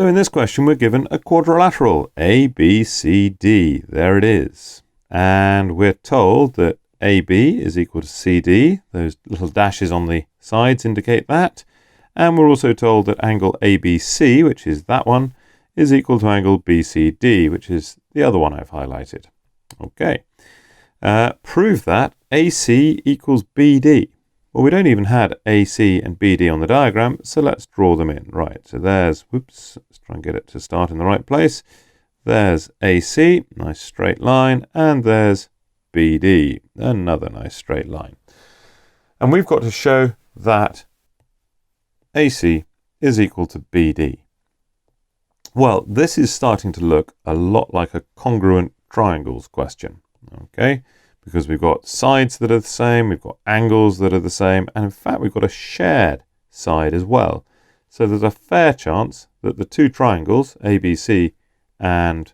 So in this question, we're given a quadrilateral, ABCD. There it is. And we're told that AB is equal to CD. Those little dashes on the sides indicate that. And we're also told that angle ABC, which is that one, is equal to angle BCD, which is the other one I've highlighted. Okay. Prove that AC equals BD. Well, we don't even have AC and BD on the diagram, so let's draw them in. Right, so there's, whoops, let's try and get it to start in the right place. There's AC, nice straight line, and there's BD, another nice straight line. And we've got to show that AC is equal to BD. Well, this is starting to look a lot like a congruent triangles question, okay? Because we've got sides that are the same, we've got angles that are the same, and in fact we've got a shared side as well. So there's a fair chance that the two triangles, ABC and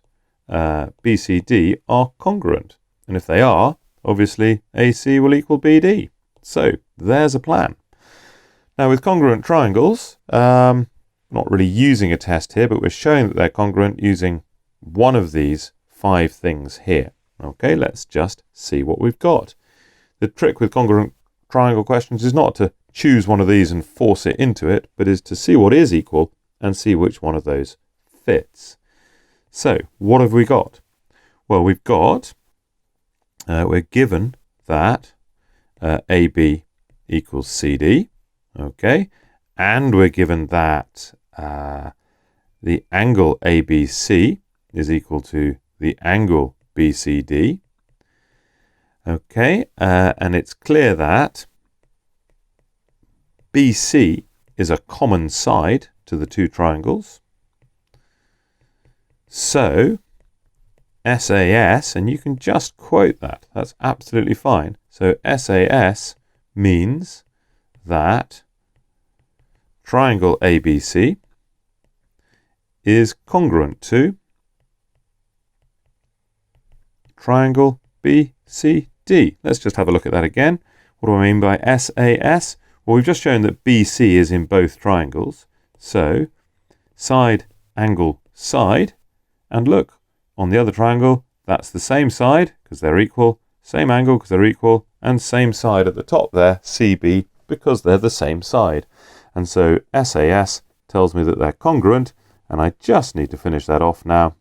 BCD, are congruent. And if they are, obviously AC will equal BD. So there's a plan. Now with congruent triangles, not really using a test here, but we're showing that they're congruent using one of these 5 things here. Okay, let's just see what we've got. The trick with congruent triangle questions is not to choose one of these and force it into it, but is to see what is equal and see which one of those fits. So, what have we got? Well, we've got, we're given that AB equals CD, okay, and we're given that the angle ABC is equal to the angle BCD. Okay, and it's clear that BC is a common side to the two triangles. So SAS, and you can just quote that, that's absolutely fine. So SAS means that triangle ABC is congruent to triangle BCD. Let's just have a look at that again. What do I mean by SAS? Well, we've just shown that BC is in both triangles. So, side, angle, side. And look, on the other triangle, that's the same side, because they're equal, same angle, because they're equal, and same side at the top there, CB, because they're the same side. And so, SAS tells me that they're congruent, and I just need to finish that off now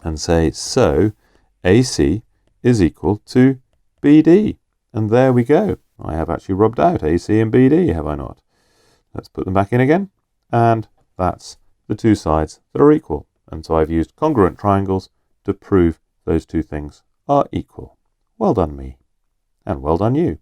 and say, so, AC is equal to BD. And there we go. I have actually rubbed out AC and BD, have I not? Let's put them back in again. And that's the two sides that are equal. And so I've used congruent triangles to prove those two things are equal. Well done me. And well done you.